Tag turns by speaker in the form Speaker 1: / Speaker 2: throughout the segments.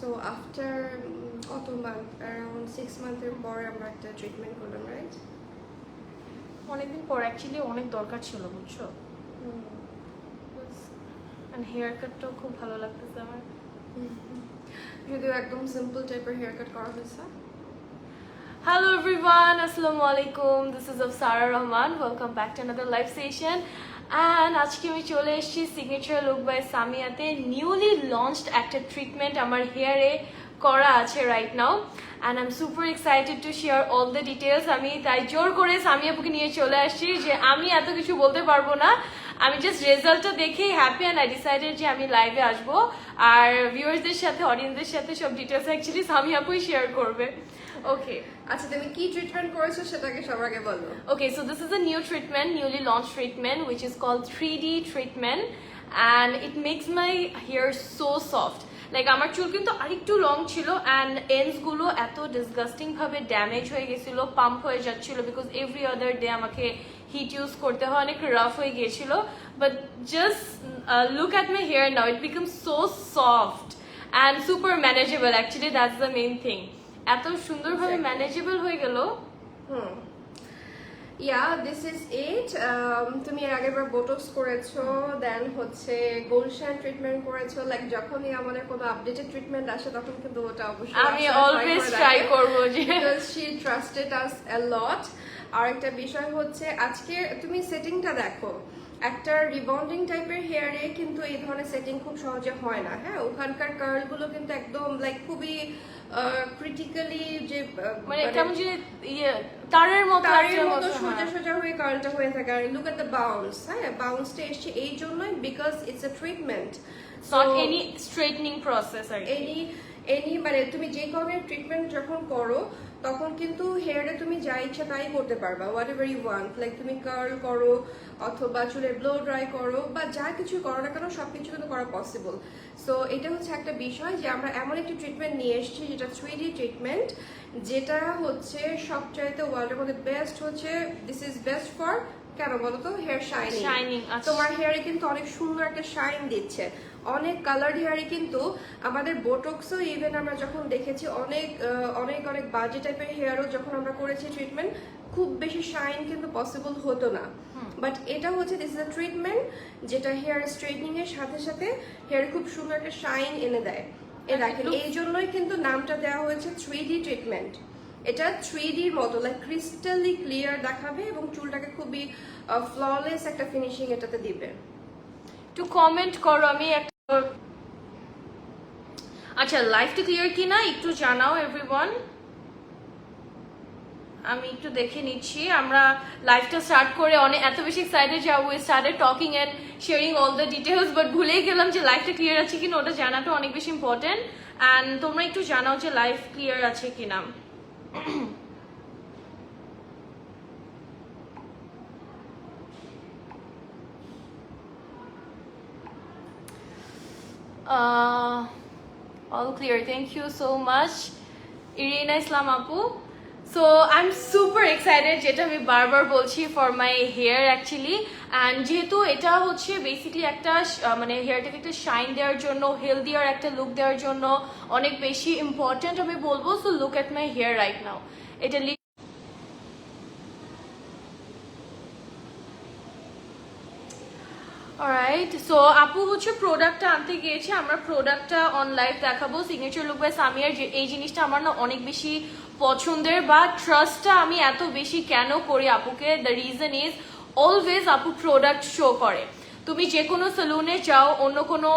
Speaker 1: So after কত month around 6 মান্থের পর আমরা একটা ট্রিটমেন্ট করলাম, রাইট?
Speaker 2: অনেকদিন পর অ্যাকচুয়ালি অনেক দরকার ছিল, বুঝছো? এন্ড হেয়ার কাটটাও খুব ভালো লাগতেছে আমার।
Speaker 1: যদিও একদম সিম্পল টাইপের হেয়ার কাট করা হয়েছে।
Speaker 2: Hello everyone, Assalamu alaikum. This is Afsara Rahman. Welcome back to another live session. And আজকে আমি চলে এসেছি সিগনেচার লুক বাই সামিয়াতে নিউলি লঞ্চড একটা ট্রিটমেন্ট আমার হেয়ারে করা আছে right now, and I am super excited to share all the details. আমি তাই জোর করে সামিয়াপুকে নিয়ে চলে আসছি যে আমি এত কিছু বলতে পারবো না, আমি জাস্ট রেজাল্টটা দেখেই হ্যাপি অ্যান্ড আই ডিসাইডেড যে আমি লাইভে আসবো আর ভিউয়ার্সদের সাথে অডিয়েন্সদের সাথে সব ডিটেলস অ্যাকচুয়ালি সামিয়াপুই শেয়ার করবে। ওকে,
Speaker 1: আচ্ছা তুমি কি ট্রিটমেন্ট করেছো সেটাকে সবার আগে বলো।
Speaker 2: Okay, so this is a new treatment, newly launched treatment, which is called 3D treatment, and it makes my hair so soft. Like আমার চুল কিন্তু আরেকটু লং ছিল and ends গুলো এত ডিসগাস্টিং ভাবে ড্যামেজ হয়ে গেছিল, পাম্প হয়ে যাচ্ছিল বিকজ এভরি আদার ডে আমাকে হিট ইউজ করতে হয়, অনেক রাফ হয়ে গিয়েছিল। But just look at my hair now, it become so soft and super manageable. Actually, that's the main thing. এত সুন্দরভাবে ম্যানেজেবল হয়ে গেল।
Speaker 1: This is it. তুমি এর আগের বার বোটক্স করেছো, দেন হচ্ছে গোল্ডশাইন ট্রিটমেন্ট করেছো। লাইক যখনই আমাদের কোনো আপডেটেড ট্রিটমেন্ট আসে তখন কিন্তু ওটা অবশ্যই
Speaker 2: আমি অলওয়েজ ট্রাই করব যে
Speaker 1: বিকজ শি ট্রাস্টেড আস আ লট। আর একটা বিষয় হচ্ছে আজকে তুমি সেটিংটা দেখো, একটা রিবন্ডিং টাইপের হেয়ারে কিন্তু এই ধরনের সেটিং খুব সহজে হয় না। হ্যাঁ, ওখানকার কার্ল গুলো কিন্তু একদম লাইক খুবই ক্রিটিক্যালি যে
Speaker 2: মানে কেমন যে তারের মতো
Speaker 1: সোজা সোজা হয়ে কার্লটা হয়ে থাকে। আর লুক এট দ্য বাউন্স, হ্যাঁ বাউন্সটা এসছে এই জন্যই because it's a treatment,
Speaker 2: not any straightening process. আর
Speaker 1: এনি মানে তুমি যে ধরনের ট্রিটমেন্ট যখন করো তখন কিন্তু হেয়ারে তুমি যা ইচ্ছা তাই করতে পারবা, whatever you want. Like তুমি কার্ল করো অথবা চুলের ব্লো ড্রাই করো বা যা কিছু করো না কেন সবকিছু কিন্তু করা পসিবল। সো এটা হচ্ছে একটা বিষয় যে আমরা এমন একটি ট্রিটমেন্ট নিয়ে এসেছি যেটা 3D ট্রিটমেন্ট, যেটা হচ্ছে সবচাইতে ওয়ার্ল্ডের মধ্যে বেস্ট হচ্ছে। দিস ইজ বেস্ট ফর কেন বলো তো, হেয়ার শাইনিং। তোমার হেয়ারে কিন্তু অনেক সুন্দর একটা শাইন দিচ্ছে। অনেক কালার্ড হেয়ারে কিন্তু আমাদের বোটক্সও ইভেন আমরা যখন দেখেছি অনেক অনেক অনেক বাজে টাইপের হেয়ারও যখন আমরা করেছি ট্রিটমেন্ট, খুব বেশি শাইন কিন্তু পসিবল হতো না। বাট এটা হচ্ছে দিস ইজ আ ট্রিটমেন্ট যেটা হেয়ার স্ট্রেটনিং এর সাথে সাথে হেয়ারে খুব সুন্দর একটা শাইন এনে দেয়। দেখেন এই জন্যই কিন্তু নামটা দেওয়া হয়েছে 3D ট্রিটমেন্ট। এটা 3Dর মতো লাইক ক্রিস্টালি ক্লিয়ার দেখাবে এবং চুলটাকে খুবই ফ্ললেস একটা ফিনিশিং এটাতে দিবে।
Speaker 2: একটু কমেন্ট করো, আমি আচ্ছা লাইভটা ক্লিয়ার কিনা একটু জানাও এভরিওয়ান। আমি একটু দেখে নিচ্ছি। আমরা লাইভটা স্টার্ট করে অনেক এত বেশি এক্সাইটেড যে we started talking and sharing all the details, but ভুলেই গেলাম যে লাইভটা ক্লিয়ার আছে কিনা, ওটা জানাটা অনেক বেশি ইম্পর্টেন্ট। অ্যান্ড তোমরা একটু জানাও যে লাইভ ক্লিয়ার আছে কিনা। All clear, thank you so much Irina Islam apu. So I'm super excited, যেটা আমি বারবার বলছি, for my hair actually, and যেহেতু এটা হচ্ছে বেসিক্যালি একটা মানে হেয়ারটাকে একটা শাইন দেওয়ার জন্য, হেলদিয়ার একটা লুক দেওয়ার জন্য অনেক বেশি ইম্পর্টেন্ট আমি বলবো। So look at my hair right now. এটা অলরাইট, সো আপু হচ্ছে প্রোডাক্টটা আনতে গিয়েছে, আমরা প্রোডাক্টটা অন লাইভ দেখাবো। সিগনেচার লুক বাই সামিয়ার এই জিনিসটা আমার না অনেক বেশি পছন্দের, বা ট্রাস্টটা আমি এত বেশি কেন করি আপুকে, দ্য রিজন ইজ অলওয়েজ আপু প্রোডাক্ট শো করে। তুমি যে কোনো সেলুনে যাও, অন্য কোনো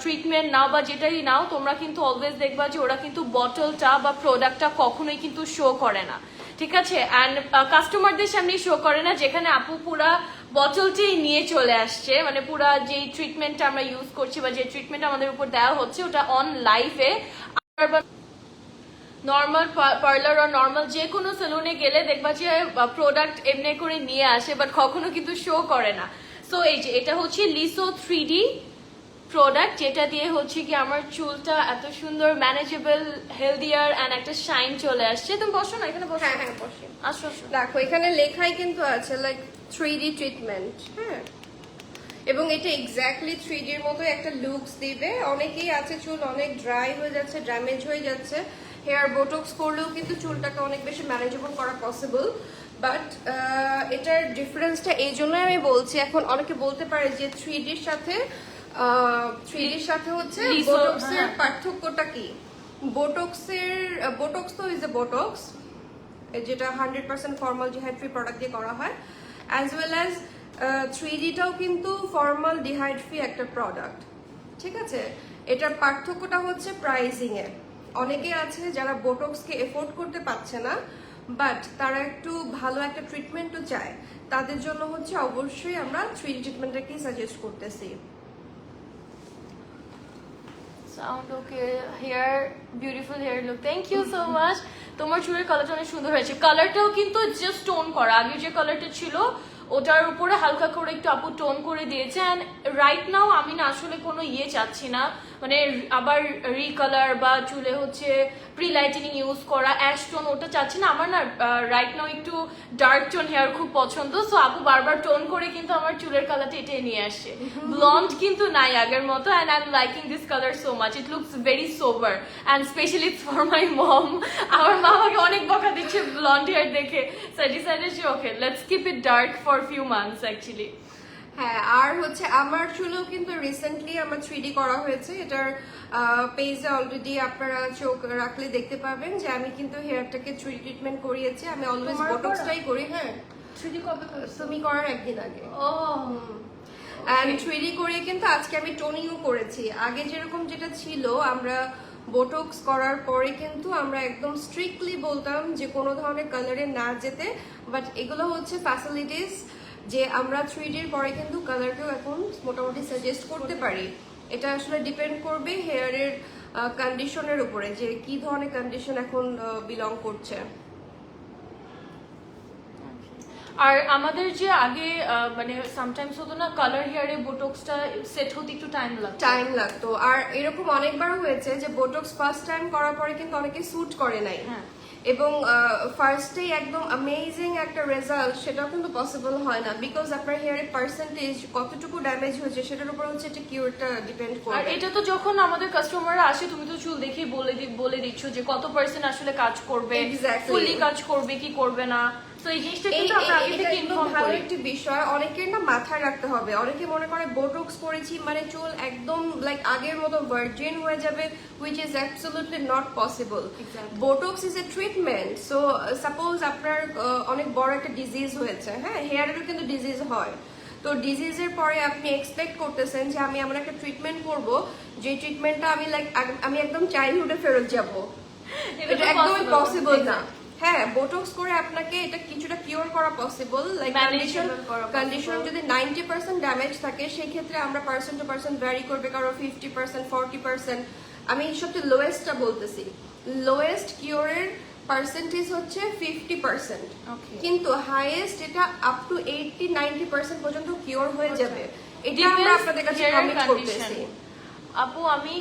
Speaker 2: ট্রিটমেন্ট নাও বা যেটাই নাও, তোমরা কিন্তু অলওয়েজ দেখবা যে ওরা কিন্তু বটলটা বা প্রোডাক্টটা কখনোই কিন্তু শো করে না, ঠিক আছে? অ্যান্ড কাস্টমারদের সামনে শো করে না, যেখানে আপু পুরা বটলটাই নিয়ে চলে আসছে, মানে পুরা যে ট্রিটমেন্টটা আমরা ইউজ করছি বা যে ট্রিটমেন্ট আমাদের উপর দেওয়া হচ্ছে ওটা অন লাইভে। নর্মাল পার্লার আর নর্মাল যে কোনো সেলুনে গেলে দেখবা যে প্রোডাক্ট এমনি করে নিয়ে আসে, বাট কখনো কিন্তু শো করে না। সো এই যে এটা হচ্ছে লিসো 3D প্রোডাক্ট, যেটা দিয়ে হচ্ছে কি আমার চুলটা এত সুন্দর ম্যানেজেবল, হেলদিয়ার অ্যান্ড একটা শাইন চলে আসছে। তুমি বসো না এখানে, বসো।
Speaker 1: হ্যাঁ হ্যাঁ বসে
Speaker 2: আসো আসো।
Speaker 1: দেখো এখানে লেখাই কিন্তু আছে লাইক 3D ট্রিটমেন্ট। হ্যাঁ, এবং এটা এক্স্যাক্টলি 3D এর মতো একটা লুকস দিবে। অনেকেই আছে চুল অনেক ড্রাই হয়ে যাচ্ছে, ড্যামেজ হয়ে যাচ্ছে, হেয়ার বোটক্স করলেও কিন্তু চুলটাকে অনেক বেশি ম্যানেজেবল করা পসিবল। বাট এটার ডিফারেন্সটা এই জন্যই আমি বলছি, এখন অনেকে বলতে পারে যে 3Dর সাথে 3Dর সাথে হচ্ছে বোটক্সের পার্থক্যটা কি। বোটক্স তো ইজ এ বোটক্স, যেটা 100% ফর্মালডিহাইড ফ্রি প্রোডাক্ট দিয়ে করা হয়, অ্যাজ ওয়েল অ্যাজ 3Dটাও কিন্তু ফর্মালডিহাইড ফ্রি একটা প্রোডাক্ট। ঠিক আছে, এটার পার্থক্যটা হচ্ছে প্রাইসিং এ। অনেকে আছে যারা বোটক্সকে এফোর্ড করতে পারছে না, বাট তারা একটু ভালো একটা ট্রিটমেন্টও চায়, তাদের জন্য হচ্ছে অবশ্যই আমরা 3D ট্রিটমেন্টটাকেই সাজেস্ট করতেছি।
Speaker 2: Sound okay, hair beautiful hair look, thank you so much. তোমার চুলের কালারটা অনেক সুন্দর হয়েছে, কালারটাও কিন্তু জাস্ট টোন করা, আগে যে কালারটা ছিল ওটার উপরে হালকা করে একটু আপু টোন করে দিয়েছে। অ্যান্ড রাইট নাও আমি না আসলে কোনো চাচ্ছি না, মানে আবার রিকালার বা চুলে হচ্ছে প্রি লাইটেনিং ইউজ করা, অ্যাশ টোন, ওটা চাচ্ছি না। আমার না রাইট নাও একটু ডার্ক টোন হেয়ার খুব পছন্দ, সো আপু বারবার টোন করে কিন্তু আমার চুলের কালারটা এটাই নিয়ে আসছে। ব্লন্ড কিন্তু নাই আগের মতো, and I am liking this colour so much, it looks very sober and specially for my mom. আমার মা আমাকে অনেক বকা দিচ্ছে ব্লন্ড হেয়ার দেখে, সো আই ডিসাইডেড যে okay let's keep it dark for few months actually.
Speaker 1: হ্যাঁ, আর হচ্ছে আমার চুলেও কিন্তু রিসেন্টলি আমার 3D করা হয়েছে। এটার পেজে অলরেডি আপনারা চোখ রাখলে দেখতে পাবেন যে আমি কিন্তু হেয়ারটাকে 3D ট্রিটমেন্ট করিয়েছি। আমি অলওয়েজ বোটক্সটাই করি। হ্যাঁ,
Speaker 2: 3D কবে করেছো?
Speaker 1: তুমি করার একদিন আগে।
Speaker 2: ও,
Speaker 1: এন্ড 3D করে কিন্তু আজকে আমি টোনিংও করেছি। আগে যেরকম যেটা ছিল, আমরা বোটক্স করার পরে কিন্তু আমরা একদম স্ট্রিক্টলি বলতাম যে কোনো ধরনের কালারে না যেতে, বাট এগুলো হচ্ছে ফ্যাসিলিটিস যে আমরা 3D এর পরে কিন্তু কালারকেও এখন মোটামুটি সাজেস্ট করতে পারি। এটা আসলে ডিপেন্ড করবে হেয়ারের কন্ডিশনের উপরে, যে কি ধরনের কন্ডিশন এখন বিলং করছে।
Speaker 2: আর আমাদের যে আগে মানে সামটাইমস হতো না কালার হেয়ারে বোটক্সটা সেট হতে একটু টাইম লাগতো।
Speaker 1: আর এরকম অনেকবার হয়েছে যে বোটক্স ফার্স্ট টাইম করার পরে কিন্তু অনেকে স্যুট করে নাই, এবং ফার্স্টেই একদম অ্যামেজিং একটা রেজাল্ট সেটাও কিন্তু পসিবল হয় না, বিকজ আপনার হেয়ারের পার্সেন্টেজ কতটুকু ড্যামেজ হয়েছে সেটার উপর হচ্ছে এটা কিউরটা ডিপেন্ড করে।
Speaker 2: আর এটা তো যখন আমাদের কাস্টমাররা আসে তুমি তো চুল দেখেই বলে দিচ্ছ যে কত পার্সেন্ট আসলে কাজ করবে, ফুলি কাজ করবে কি করবে না। তো এই জিনিসটা কিন্তু আমরা আগে থেকে ইনফর্ম করি।
Speaker 1: ভালো একটা বিষয় অনেকের না মাথায় রাখতে হবে। অনেকে মনে করে বোটক্স করেছি মানে চুল একদম লাইক আগের মতো ভার্জিন হয়ে যাবে, which is absolutely not possible. Botox is a treatment. So suppose আপনার অনেক বড় একটা ডিজিজ হয়েছে, হ্যাঁ, হেয়ারেরও কিন্তু ডিজিজ হয়, তো ডিজিজের পরে আপনি এক্সপেক্ট করতেছেন যে আমি এমন একটা ট্রিটমেন্ট করব যে ট্রিটমেন্টটা আমি একদম চাইল্ডহুডে ফেরত যাব, এটা একদমই পসিবল না। হ্যাঁ, বোটক্স করে আপনাকে এটা কিছুটা কিওর করা পসিবল, লাইক কন্ডিশন যদি 90% ড্যামেজ থাকে সেই ক্ষেত্রে আমরা পার্সন টু পার্সন ভ্যারি করবে, কারো 50%, 40%। আমি সবচেয়ে লোয়েস্টটা বলতেছি, লোয়েস্ট কিওরের পার্সেন্টেজ হচ্ছে 50%, কিন্তু হাইয়েস্ট এটা আপ টু 80-90% পর্যন্ত কিওর হয়ে যাবে। এটা আমরা আপনাদের কাছে কমিট করতেছি।
Speaker 2: আপু আমি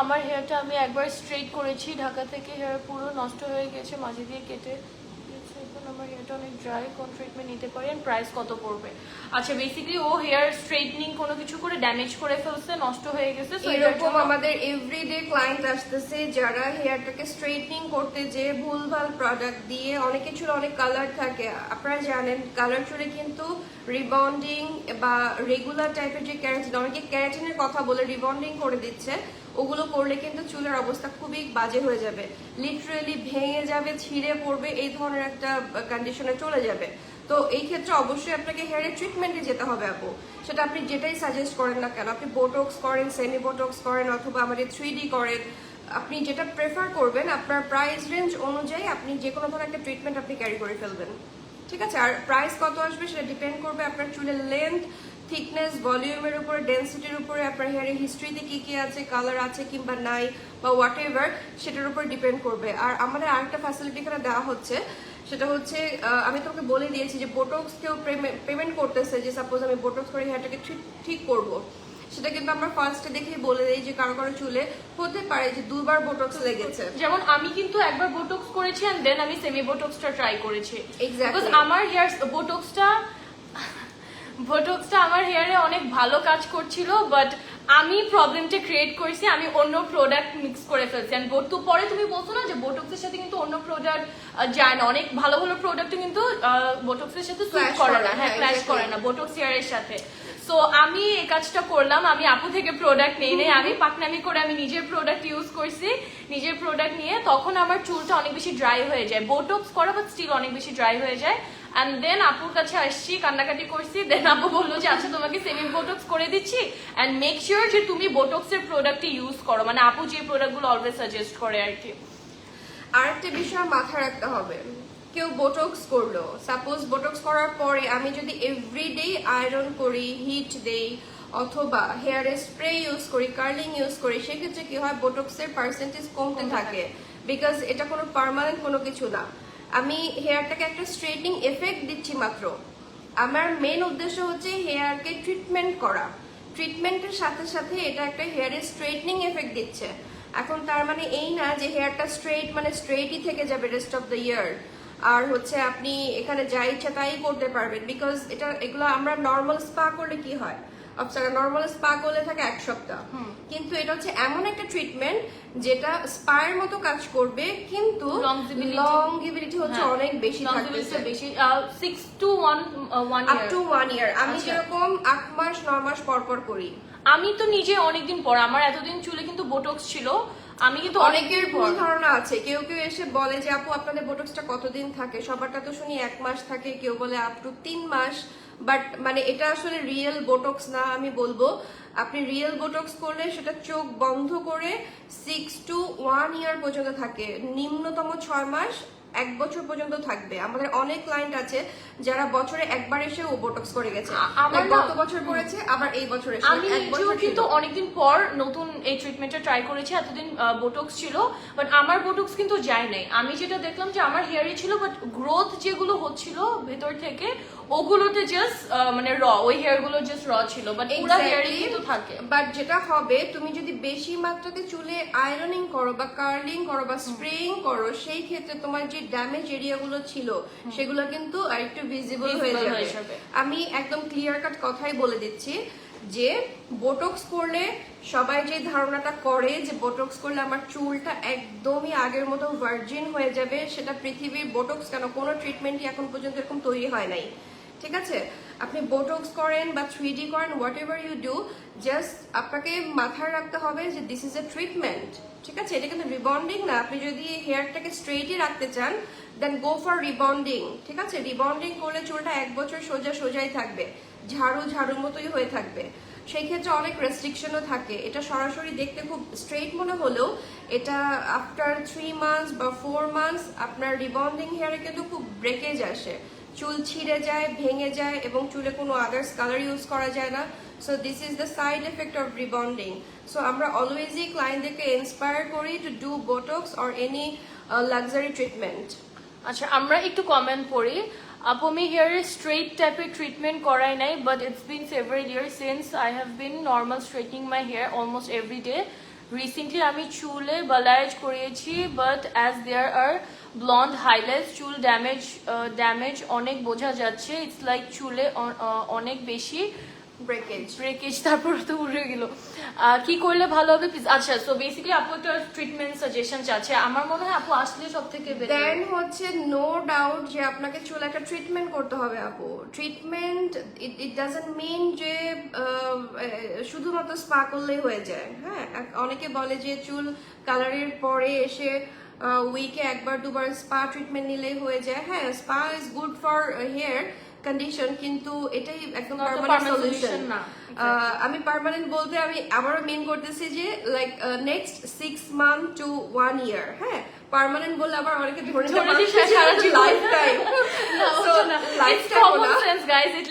Speaker 2: আমার হেয়ারটা আমি একবার স্ট্রেট করেছি ঢাকা থেকে, হেয়ার পুরো নষ্ট হয়ে গেছে, মাঝে দিয়ে কেটে গেছে। এখন আমার হেয়ারটা অনেক ড্রাই, কোন ট্রিটমেন্ট নিতে পারি, এন্ড প্রাইস কত পড়বে? আচ্ছা, বেসিক্যালি ও হেয়ার স্ট্রেটনিং কোনো কিছু করে ড্যামেজ করে ফেলছে, নষ্ট হয়ে গেছে।
Speaker 1: এরকম আমাদের এভরিডে ক্লায়েন্ট আসতেছে যারা হেয়ারটাকে স্ট্রেটনিং করতে যে ভুলভাল প্রোডাক্ট দিয়ে, অনেকে চুলে অনেক কালার থাকে, আপনারা জানেন কালার চুলে কিন্তু রিবন্ডিং বা রেগুলার টাইপের যে ক্যারাটিন, অনেকে ক্যারাটিনের কথা বলে রিবন্ডিং করে দিচ্ছে, ওগুলো করলে কিন্তু চুলের অবস্থা খুবই বাজে হয়ে যাবে, লিটারেলি ভেঙে যাবে, ছিঁড়ে পড়বে, এই ধরনের একটা কন্ডিশনে চলে যাবে। তো এই ক্ষেত্রে অবশ্যই আপনাকে হেয়ারের ট্রিটমেন্টে যেতে হবে আপু, সেটা আপনি যেটাই সাজেস্ট করেন না কেন, আপনি বোটক্স করেন, সেমি বোটক্স করেন, অথবা আমাদের 3D করেন, আপনি যেটা প্রেফার করবেন আপনার প্রাইস রেঞ্জ অনুযায়ী আপনি যে কোনো ধরনের একটা ট্রিটমেন্ট আপনি ক্যারি করে ফেলবেন। ঠিক আছে, আর প্রাইস কত আসবে সেটা ডিপেন্ড করবে আপনার চুলের লেন্থ, থিকনেস, ভলিউমের উপরে, ডেন্সিটির উপরে, আপনার হেয়ারের হিস্ট্রিতে কি কি আছে, কালার আছে কিংবা নাই বা হোয়াট এভার, সেটার উপর ডিপেন্ড করবে। আর আমাদের আরেকটা ফ্যাসিলিটি এখানে দেওয়া হচ্ছে, সেটা হচ্ছে আমি তোমাকে বলে দিয়েছি যে বোটক্স কেউ পেমেন্ট করতেছে, যে সাপোজ আমি বোটক্স করে হেয়ারটাকে ঠিক করব, সেটা কিন্তু আমরা ফার্স্টে দেখেই বলে দিই যে কারো কারো চুলে হতে পারে যে দুবার বোটক্স লেগেছে।
Speaker 2: যেমন আমি কিন্তু একবার বোটক্স করেছি এন্ড দেন আমি সেমি বোটক্সটা ট্রাই করেছি।
Speaker 1: এক্স্যাক্টলি,
Speaker 2: আমার হেয়ার বোটক্সটা বোটক্সটা আমার হেয়ারে অনেক ভালো কাজ করছিল, বাট আমি প্রবলেমটা ক্রিয়েট করেছি, আমি অন্য প্রোডাক্ট মিক্স করে ফেলছি। এন্ড পরে তুমি বলছো না যে বোটক্সের সাথে কিন্তু অন্য প্রোডাক্ট যায় না, অনেক ভালো ভালো প্রোডাক্ট কিন্তু বোটক্সের সাথে সুট করে না, হ্যাঁ ক্ল্যাশ করে না বোটক্স হেয়ারের সাথে। সো আমি এই কাজটা করলাম, আমি আপু থেকে প্রোডাক্ট নেই নাই, আমি পাকনামি করে আমি নিজের প্রোডাক্ট ইউজ করছি। নিজের প্রোডাক্ট নিয়ে তখন আমার চুলটা অনেক বেশি ড্রাই হয়ে যায়, বোটক্স করা বাট স্টিল অনেক বেশি ড্রাই হয়ে যায়। অ্যান্ড দেন আপুর কাছে আসছি, কান্নাকাটি করছি, দেন আপু বললো যে আচ্ছা তোমাকে সেমি বোটক্স করে দিচ্ছি, অ্যান্ড মেক শিওর যে তুমি বোটক্স এর প্রোডাক্টই ইউজ করো, মানে আপু যে প্রোডাক্টগুলো অলওয়েজ সাজেস্ট করে আর কি।
Speaker 1: আরেকটা বিষয় মাথায় রাখতে হবে, কেউ বোটক্স করলো, সাপোজ বোটক্স করার পরে আমি যদি এভরিডে আয়রন করি, হিট দেই, অথবা হেয়ারে স্প্রে ইউজ করি, কার্লিং ইউজ করি, সেক্ষেত্রে কি হয় বোটক্সের পার্সেন্টেজ কমতে থাকে, বিকজ এটা কোনো পার্মানেন্ট কোনো কিছু না। আমি হেয়ারটাকে একটা স্ট্রেটনিং এফেক্ট দিচ্ছি মাত্র। আমার মেন উদ্দেশ্য হচ্ছে হেয়ারকে ট্রিটমেন্ট করা, ট্রিটমেন্টের সাথে সাথে এটা একটা হেয়ারে স্ট্রেটনিং এফেক্ট দিচ্ছে। এখন তার মানে এই না যে হেয়ারটা স্ট্রেট মানে স্ট্রেটই থেকে যাবে রেস্ট অফ দ্য ইয়ার, আর হচ্ছে আপনি এখানে যা ইচ্ছা তাই করতে পারবেন, বিকজ এগুলো আমরা নর্মাল স্পা করলে কি হয়, নর্মাল স্পা করলে থাকে 1 সপ্তাহ, কিন্তু এটা হচ্ছে এমন একটা ট্রিটমেন্ট যেটা স্পায়ের মতো কাজ করবে, কিন্তু লংজিভিটি হচ্ছে অনেক বেশি থাকতেছে,
Speaker 2: বেশি 6 to 1
Speaker 1: আপ টু 1 ইয়ার। আমি যেরকম 8 মাস 9 মাস পর পর করি।
Speaker 2: আমি তো নিজে অনেকদিন পর, আমার এতদিন চুলে কিন্তু বোটক্স ছিল, আমি কিন্তু
Speaker 1: অনেকের ভুল ধারণা আছে, কেউ কেউ এসে বলে যে আপু আপনাদের বোটক্সটা কতদিন থাকে, সবারটা তো শুনি 1 মাস থাকে, কেউ বলে আপ টু 3 মাস, বাট মানে এটা আসলে রিয়েল বোটক্স না। আমি বলবো আপনি রিয়েল বোটক্স করলে সেটা চোখ বন্ধ করে 6 to 1 ইয়ার পর্যন্ত থাকে, নিম্নতম 6 মাস 1 বছর পর্যন্ত থাকবে। আমাদের অনেক ক্লায়েন্ট আছে যারা বছরে একবার এসে ও বোটক্স করে গেছে, আমার গত বছর করেছে, আবার এই বছর এসে।
Speaker 2: আমি নিজেও কিন্তু অনেকদিন পর নতুন এই ট্রিটমেন্টটা ট্রাই করেছি, এতদিন বোটক্স ছিল বাট আমার বোটক্স কিন্তু যায় নাই। আমি যেটা দেখলাম যে আমার হেয়ারে ছিল, বাট গ্রোথ যেগুলো হচ্ছিল ভেতর থেকে ওগুলোতে জাস্ট মানে ওই হেয়ার গুলো জাস্ট ছিল, বাট পুরো হেয়ারে কিন্তু থাকে।
Speaker 1: বাট যেটা হবে, তুমি যদি বেশি মাত্রাতে চুলে আয়রনিং করো বা কার্লিং করো বা স্প্রেইং করো, সেই ক্ষেত্রে তোমার যে ড্যামেজ এরিয়া গুলো ছিল সেগুলো কিন্তু আরেকটু ভিজিবল হয়ে যাবে। আমি একদম ক্লিয়ার কাট কথাই বলে দিচ্ছি যে বোটক্স করলে সবাই যে ধারণাটা করে যে বোটক্স করলে আমার চুলটা একদমই আগের মতো ভার্জিন হয়ে যাবে, সেটা পৃথিবীর বোটক্স কেন কোনো ট্রিটমেন্টই এখন পর্যন্ত এরকম তৈরি হয় নাই। ঠিক আছে, আপনি বোটক্স করেন বা 3D করেন, whatever you do, just আপনাকে মাথায় রাখতে হবে যে দিস ইজ এ ট্রিটমেন্ট। ঠিক আছে, এটা কিন্তু রিবন্ডিং না। আপনি যদি হেয়ারটাকে স্ট্রেটই রাখতে চান দেন গো ফর রিবন্ডিং। ঠিক আছে, রিবন্ডিং করলে চুলটা 1 বছর সোজাই থাকবে, ঝাড়ুর মতোই হয়ে থাকবে। সেই ক্ষেত্রে অনেক রেস্ট্রিকশনও থাকে। এটা সরাসরি দেখতে খুব স্ট্রেট মনে হলেও এটা আফটার 3 মান্থস বা 4 মান্থস আপনার রিবন্ডিং হেয়ারে কিন্তু খুব ব্রেকেজ আসে, চুল ছিঁড়ে যায়, ভেঙে যায়, এবং চুলে কোনো আদার্স কালার ইউজ করা যায় না। So this is the side effect of rebonding. So আমরা অলওয়েজই ক্লায়েন্টদেরকে ইন্সপায়ার করি to do botox or any luxury treatment.
Speaker 2: আচ্ছা, আমরা একটু কমেন্ট পড়ি। আপু আমি হেয়ারে স্ট্রেট টাইপের ট্রিটমেন্ট করাই নাই, but it's been several years since I have been normal straightening my hair almost every day. Recently আমি চুলে বালায়াজ করিয়েছি, but as there are blonde highlights, চুল ড্যামেজ অনেক বোঝা যাচ্ছে। ইটস লাইক চুলে অনেক বেশি ব্রেকেজ তারপরে তো উড়ে গেল। কি করলে ভালো হবে প্লিজ? আচ্ছা, সো বেসিক্যালি আপু একটা ট্রিটমেন্ট সাজেশন চাচ্ছে, আমার মনে হয় আপু আসলে সব থেকে
Speaker 1: দেন হচ্ছে নো ডাউট যে আপনাকে চুল একটা ট্রিটমেন্ট করতে হবে আপু। ট্রিটমেন্ট ইট ডাজন্ট মিন যে শুধুমাত্র স্পা করলেই হয়ে যায়। হ্যাঁ, অনেকে বলে যে চুল কালারের পরে এসে উইকে 1-2 স্পা ট্রিটমেন্ট নিলেই হয়ে যায়। হ্যাঁ, spa is good for hair condition, কিন্তু এটাই একদম পার্মানেন্ট সলিউশন না। আমি পার্মানেন্ট বলতে আমি আবারও মেন করতেছি যে like next 6 months to 1 year। হ্যাঁ, পার্মানেন্ট বললে আবার অনেকে ধরে
Speaker 2: সারা জীবন
Speaker 1: life time.
Speaker 2: It's common sense guys, it's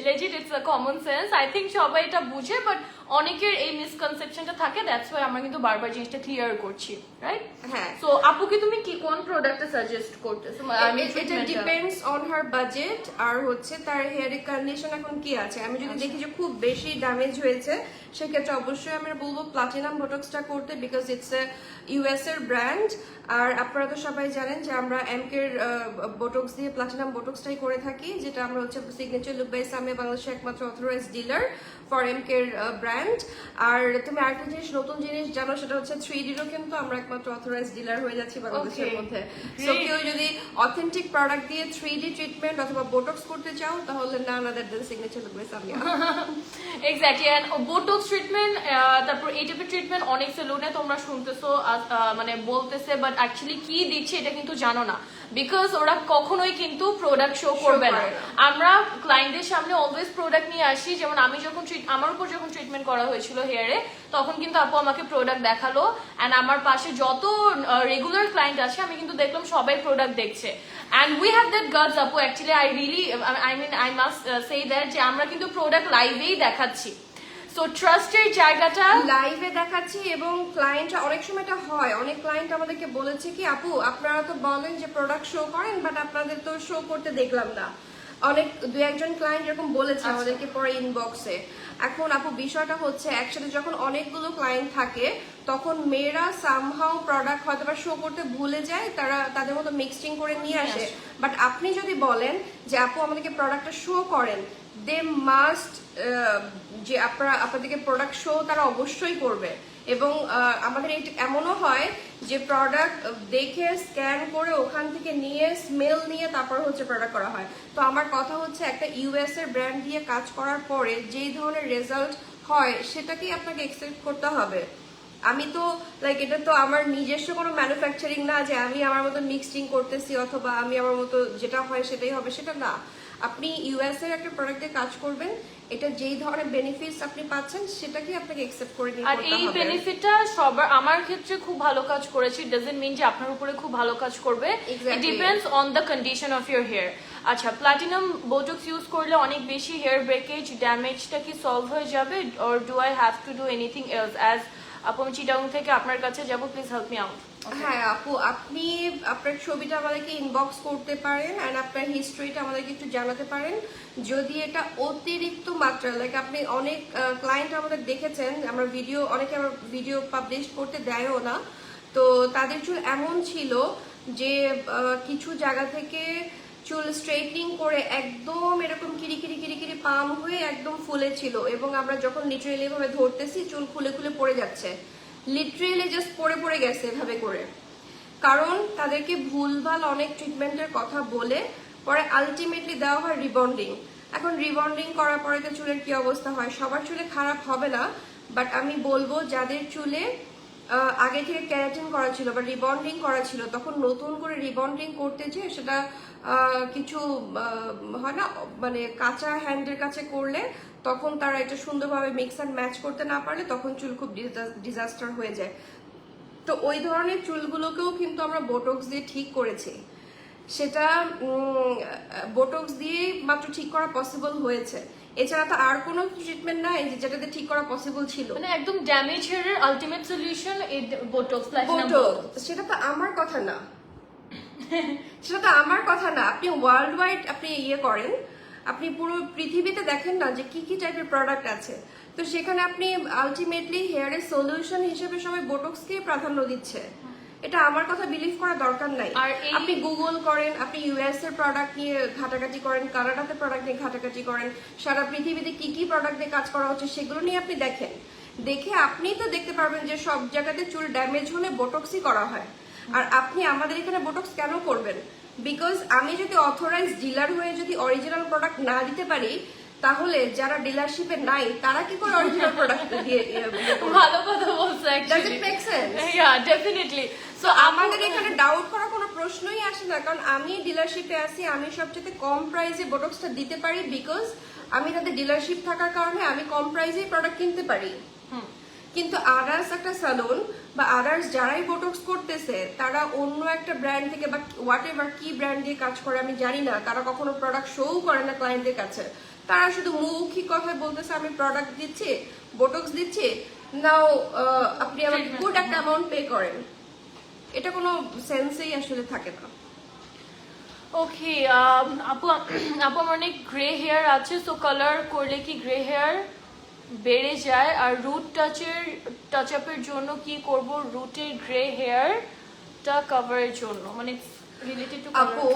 Speaker 2: legit, it's a common sense. I think সবাই এটা বুঝে, বাট অনেকের এই মিসকনসেপশনটা থাকে, দ্যাটস ওয়াই আমরা কিন্তু বারবার জিনিসটা ক্লিয়ার করছি, রাইট?
Speaker 1: হ্যাঁ,
Speaker 2: সো আপুকে তুমি কি কোন প্রোডাক্টটা সাজেস্ট করতেছো?
Speaker 1: এটা ডিপেন্ডস অন হার বাজেট আর হচ্ছে তার হেয়ারের কন্ডিশন এখন কি আছে। আমি যদি দেখি যে খুব বেশি ড্যামেজ হয়েছে, সেক্ষেত্রে অবশ্যই আমি বলবো প্লাটিনাম বোটক্সটা করতে, বিকজ ইটস এ ইউএস এর ব্র্যান্ড। আর আপনারা তো সবাই জানেন যে আমরা এমকের বোটক্স দিয়ে প্লাটিনাম বোটক্সটাই করে থাকি, যেটা আমরা হচ্ছে সিগনেচার লুক বাই সামিয়া বাংলাদেশের একমাত্র অথরাইজড ডিলার ফর এমকের ব্র্যান্ড। আর তুমি আরেকটা জিনিস, নতুন জিনিস জানো, সেটা হচ্ছে 3Dরও কিন্তু আমরা একমাত্র অথরাইজড ডিলার হয়ে যাচ্ছি বাংলাদেশের মধ্যে। সো কেউ যদি অথেন্টিক প্রোডাক্ট দিয়ে 3D ট্রিটমেন্ট অথবা বোটক্স করতে চাও, তাহলে না other then signature look by Samia.
Speaker 2: Exactly. And botox treatment, তারপর এই টাইপের ট্রিটমেন্ট অনেক সেলুনে তোমরা শুনতেছো, মানে বলতেছে, বাট অ্যাকচুয়ালি কি দিচ্ছে এটা কিন্তু জানো না, বিকজ ওরা কখনোই কিন্তু প্রোডাক্ট শো করবে না। আমরা ক্লায়েন্টদের সামনে অলওয়েজ প্রোডাক্ট নিয়ে আসি। যেমন আমি যখন আমার উপর যখন ট্রিটমেন্ট করা হয়েছিল হেয়ারে, তখন কিন্তু আপু আমাকে প্রোডাক্ট দেখালো, অ্যান্ড আমার পাশে যত রেগুলার ক্লায়েন্ট আছে আমি কিন্তু দেখলাম সবাই প্রোডাক্ট দেখছে। And we have that guts, Apu. Actually, I must say that যে আমরা কিন্তু প্রোডাক্ট লাইভেই দেখাচ্ছি। সো ট্রাস্টের জায়গাটা
Speaker 1: লাইভে দেখাচ্ছি, এবং ক্লায়েন্ট অনেক সময় এটা হয়, অনেক ক্লায়েন্ট আমাদেরকে বলেছে কি, আপু আপনারা তো বলেন যে প্রোডাক্ট শো করেন, বাট আপনাদের তো শো করতে দেখলাম না। অনেক দু একজন ক্লায়েন্ট এরকম বলেছে আমাদেরকে পরে ইনবক্সে। এখন আপু বিষয়টা হচ্ছে, একসাথে যখন অনেকগুলো ক্লায়েন্ট থাকে, তখন মেয়েরা সামহাউ প্রোডাক্ট হয়তো বা শো করতে ভুলে যায়, তারা তাদের মতো মিক্সিং করে নিয়ে আসে। বাট আপনি যদি বলেন যে আপু আমাদেরকে প্রোডাক্টটা শো করেন, দে মাস্ট, যে আপনাদেরকে প্রোডাক্ট শো তারা অবশ্যই করবে। এবং আমাদের এমনও হয় যে প্রোডাক্ট দেখে স্ক্যান করে ওখান থেকে নিয়ে স্মেল নিয়ে তারপর হচ্ছে প্রোডাক্ট করা হয়। তো আমার কথা হচ্ছে, একটা ইউএস এর ব্র্যান্ড দিয়ে কাজ করার পরে যেই ধরনের রেজাল্ট হয়, সেটাকেই আপনাকে এক্সপেক্ট করতে হবে। আমি তো লাইক, এটা তো আমার নিজস্ব কোনো ম্যানুফ্যাকচারিং না যে আমি আমার মতো মিক্সিং করতেছি অথবা আমি আমার মতো যেটা হয় সেটাই হবে, সেটা না। আপনি ইউএস এর একটা প্রোডাক্টে কাজ করবেন, এটা যেই ধরনের বেনিফিটস আপনি পাচ্ছেন সেটাকে আপনাকে একসেপ্ট করে নিতে
Speaker 2: আর
Speaker 1: হবে।
Speaker 2: এই বেনিফিটটা সবার, আমার ক্ষেত্রে খুব ভালো কাজ করেছে, ইট ডাজন্ট মিন যে আপনার উপরে খুব ভালো কাজ করবে। It depends on the condition of your hair. আচ্ছা, প্লাটিনাম বোটক্স ইউজ করলে অনেক বেশি হেয়ার ব্রেকেজ ড্যামেজটা কি সলভ হয়ে যাবে, or do I have to do anything else? As আপু আমি চিটাং থেকে আপনার কাছে যাবো, প্লিজ হেল্প মি আউট।
Speaker 1: হ্যাঁ আপু, আপনি আপনার ছবিটা আমাদেরকে ইনবক্স করতে পারেন, এন্ড আপনার হিস্ট্রিটা আমাদেরকে একটু জানাতে পারেন। যদি এটা অতিরিক্ত মাত্রা, লাইক আপনি অনেক ক্লায়েন্ট আমাদের দেখেছেন, আমরা অনেকে আমার ভিডিও পাবলিশ করতে দেয়ও না, তো তাদের চুল এমন ছিল যে কিছু জায়গা থেকে চুল স্ট্রেটনিং করে একদম এরকম কিরি পাম হয়ে একদম ফুলে ছিল, এবং আমরা যখন লিটারেলি ভাবে ধরতেছি চুল খুলে খুলে পড়ে যাচ্ছে, লিটারেলি জাস্ট পড়ে গেছে এভাবে করে। কারণ তাদেরকে ভুলভাল অনেক ট্রিটমেন্টের কথা বলে পরে আলটিমেটলি দেওয়া হয় রিবন্ডিং। এখন রিবন্ডিং করার পরে তো চুলের কি অবস্থা হয়, সবার চুলে খারাপ হবে না, বাট আমি বলবো যাদের চুলে আগে থেকে ক্যারাটিন করা ছিল বা রিবন্ডিং করা ছিল, তখন নতুন করে রিবন্ডিং করতে যে সেটা কিছু হয় না, মানে কাঁচা হ্যান্ডের কাছে করলে তখন তারা এটা সুন্দরভাবে মিক্স অ্যান্ড ম্যাচ করতে না পারলে তখন চুল খুব ডিজাস্টার হয়ে যায়। তো ওই ধরনের চুলগুলোকেও কিন্তু আমরা বোটক্স দিয়ে ঠিক করেছি। সেটা বোটক্স দিয়ে মাত্র ঠিক করা পসিবল হয়েছে, এছাড়া তো আর কোনো ট্রিটমেন্ট নাই যেটাতে ঠিক করা পসিবল ছিল।
Speaker 2: মানে একদম ড্যামেজ হেয়ারের আলটিমেট সলিউশন এই বোটক্স।
Speaker 1: সেটা তো আমার কথা না, সেটা তো আমার কথা না। আপনি ওয়ার্ল্ড ওয়াইড আপনি করেন, আপনি পুরো পৃথিবীতে দেখেন না যে কি কি টাইপের প্রোডাক্ট আছে, তো সেখানে আপনি আলটিমেটলি হেয়ারের সলিউশন হিসেবে সবাই বোটক্সকে প্রাধান্য দিচ্ছে। এটা আমার কথা বিলিভ করার দরকার নাই। আপনি গুগল করেন, আপনি ইউএস এর প্রোডাক্ট নিয়ে ঘাটাঘাটি করেন, কানাডাতে প্রোডাক্ট নিয়ে ঘাটাঘাটি করেন, সারা পৃথিবীতে কি কি প্রোডাক্ট দিয়ে কাজ করা হচ্ছে সেগুলো নিয়ে আপনি দেখেন, দেখে আপনি তো দেখতে পারবেন যে সব জায়গাতে চুল ড্যামেজ হলে বোটক্সই করা হয়। আর আপনি আমাদের এখানে বোটক্স কেন করবেন? বিকজ আমি যদি অথরাইজ ডিলার হয়ে যদি অরিজিনাল প্রোডাক্ট না দিতে পারি, তাহলে যারা ডিলারশিপে নাই তারা কি করে অরিজিনাল প্রোডাক্ট দিয়ে?
Speaker 2: ভালো কথা বলছো,
Speaker 1: does it make sense?
Speaker 2: Yeah, definitely.
Speaker 1: So আমাদের এখানে ডাউট করার কোনো প্রশ্নই আসে না, কারণ আমি ডিলারশিপে আছি, আমি সবচেয়ে কম প্রাইসে বোটক্সটা দিতে পারি, বিকজ আমি তাদের ডিলারশিপ থাকার কারণে আমি কম প্রাইসেই প্রোডাক্ট কিনতে পারি। কিন্তু আদার্স একটা সালুন বা আদার্স যারাই বোটক্স করতেছে, তারা অন্য একটা ব্র্যান্ড থেকে বা হোয়াট এভার কি ব্র্যান্ড দিয়ে কাজ করে আমি জানি না, তারা কখনো প্রোডাক্ট শোও করে না ক্লায়েন্টদের কাছে। তারা শুধু মৌখিক কথায় বলতেছে আমি প্রোডাক্ট দিচ্ছি, বোটক্স দিচ্ছি, নাও আপনি আমাকে
Speaker 2: Treatment,
Speaker 1: গুড একটা অ্যামাউন্ট পে করেন, এটা কোনো সেন্সেই আসলে থাকে না।
Speaker 2: ওকে আপু আপু আমার অনেক গ্রে হেয়ার আছে, সো কালার করলে কি গ্রে হেয়ার বেড়ে যায়? আর রুট টাচ আপের জন্য কি করব রুটের গ্রে হেয়ারটা কভারের জন্য, মানে রিলেটেড টু
Speaker 1: আপু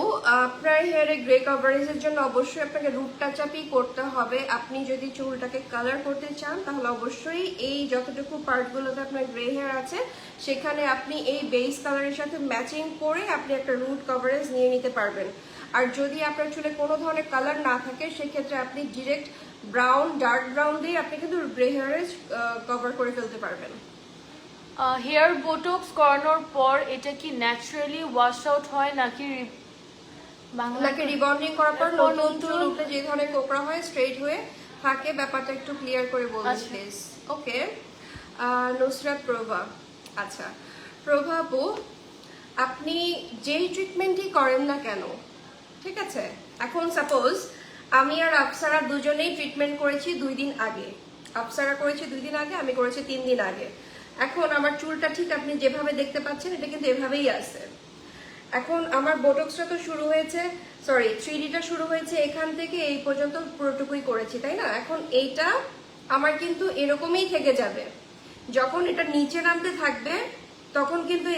Speaker 1: আপনার হেয়ারে গ্রে কভারেজের জন্য অবশ্যই আপনাকে রুট টাচ আপই করতে হবে। আপনি যদি চুলটাকে কালার করতে চান তাহলে অবশ্যই এই যতটুকু পার্টগুলোতে আপনার গ্রে হেয়ার আছে সেখানে আপনি এই বেস কালারের সাথে ম্যাচিং করে আপনি একটা রুট কভারেজ নিয়ে নিতে পারবেন। আর যদি আপনার চুলে কোনো ধরনের কালার না থাকে সেক্ষেত্রে আপনি ডিরেক্ট ব্রাউন, ডার্ক ব্রাউন দিয়ে আপনি কিন্তু গ্রে হেয়ারেজ কভার করে ফেলতে পারবেন।
Speaker 2: হেয়ার বোটক্স করানোর পর এটা কি ন্যাচারালি ওয়াশ আউট হয় নাকি
Speaker 1: নাকি রিবন্ডিং করার পর নতুন চুল উঠলে যে ধরনের কোকড়া হয় স্ট্রেট হয়ে থাকে? ব্যাপারটা একটু ক্লিয়ার করে বলুন প্লিজ। ওকে, নুসরাত প্রভা। আচ্ছা প্রভা আপু, আপনি যেই ট্রিটমেন্টই করেন না কেন, ঠিক আছে, এখন সাপোজ আমি আর আফসারা দুজনেই ট্রিটমেন্ট করেছি 2 দিন আগে, আফসারা করেছে 2 দিন আগে, আমি করেছি 3 দিন আগে। এখন আমার চুলটা ঠিক আপনি যেভাবে দেখতে পাচ্ছেন এটা কিন্তু এভাবেই আছে। এখন আমার বোটক্সটা তো শুরু হয়েছে, সরি 3Dটা শুরু হয়েছে এখান থেকে এই পর্যন্ত পুরোটুকুই করেছি, তাই না? এখন এইটা আমার কিন্তু এরকমই থেকে যাবে। যখন এটা নিচে নামতে থাকবে তখন কিন্তু